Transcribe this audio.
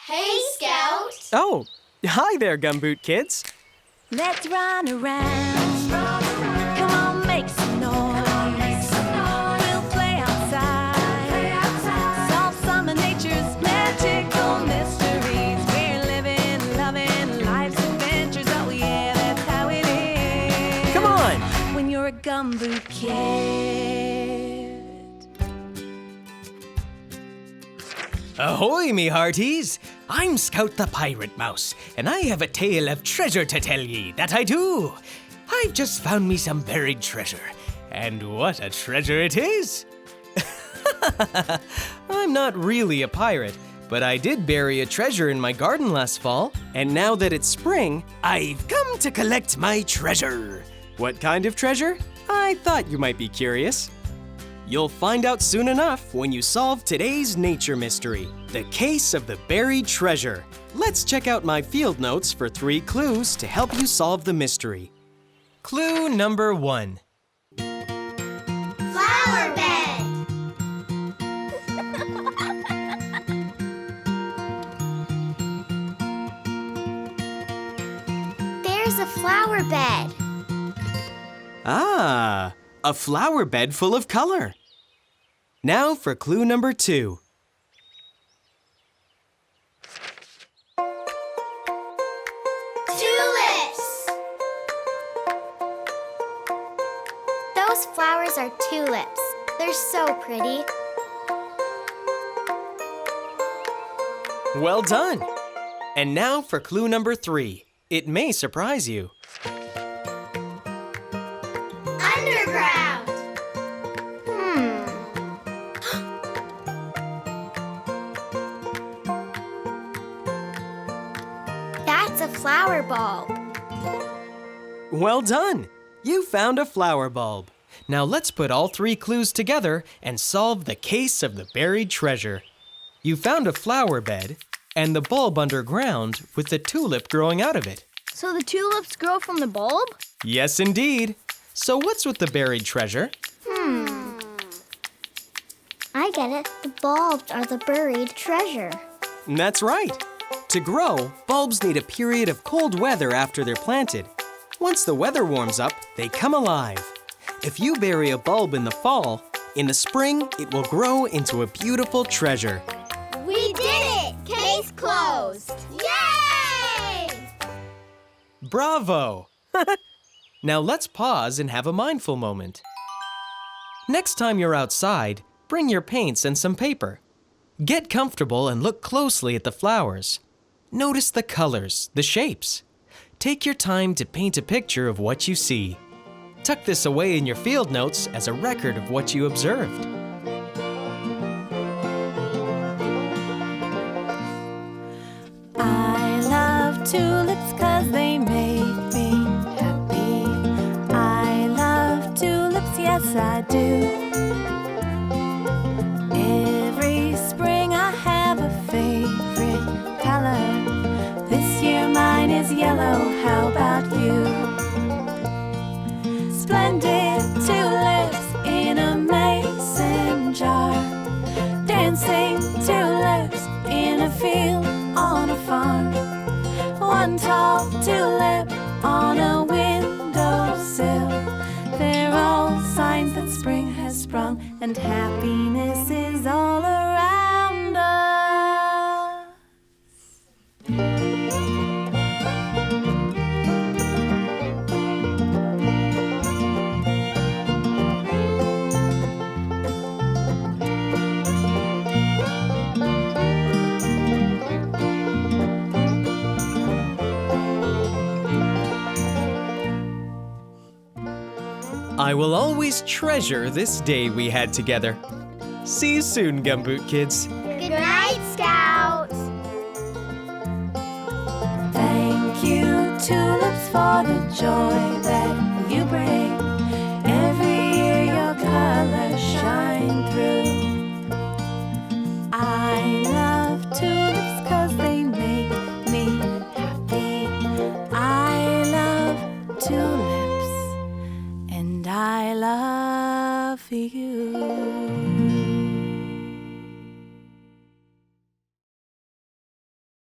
Hey, Scout! Oh, hi there, Gumboot Kids. Let's run around. Come on, make some noise. We'll play outside. Solve some of nature's magical mysteries. We're living, loving life's adventures. Oh yeah, that's how it is. Come on! When you're a Gumboot Kid. Ahoy, me hearties! I'm Scout the Pirate Mouse, and I have a tale of treasure to tell ye, that I do. I've just found me some buried treasure, and what a treasure it is! I'm not really a pirate, but I did bury a treasure in my garden last fall, and now that it's spring, I've come to collect my treasure. What kind of treasure? I thought you might be curious. You'll find out soon enough when you solve today's nature mystery, the case of the buried treasure. Let's check out my field notes for 3 clues to help you solve the mystery. Clue number 1. Flower bed! There's a flower bed. Ah, a flower bed full of color. Now for clue number 2. Tulips! Those flowers are tulips. They're so pretty. Well done. And now for clue number 3. It may surprise you. Underground! That's a flower bulb. Well done! You found a flower bulb. Now let's put all 3 clues together and solve the case of the buried treasure. You found a flower bed and the bulb underground with the tulip growing out of it. So the tulips grow from the bulb? Yes, indeed. So what's with the buried treasure? I get it. The bulbs are the buried treasure. That's right. To grow, bulbs need a period of cold weather after they're planted. Once the weather warms up, they come alive. If you bury a bulb in the fall, in the spring, it will grow into a beautiful treasure. We did it! Case closed! Yay! Bravo! Now let's pause and have a mindful moment. Next time you're outside, bring your paints and some paper. Get comfortable and look closely at the flowers. Notice the colors, the shapes. Take your time to paint a picture of what you see. Tuck this away in your field notes as a record of what you observed. I love tulips 'cause they make me happy. I love tulips, yes I do. Every spring I have a favorite color. This year mine is yellow, how about you? Splendid tulips in a mason jar. Dancing tulips in a field on a farm. One tall tulip on a windowsill. They're all signs that spring has sprung and happiness is all around us. I will always treasure this day we had together. See you soon, Gumboot Kids. Good night, Scout! Thank you, tulips, for the joy that you bring.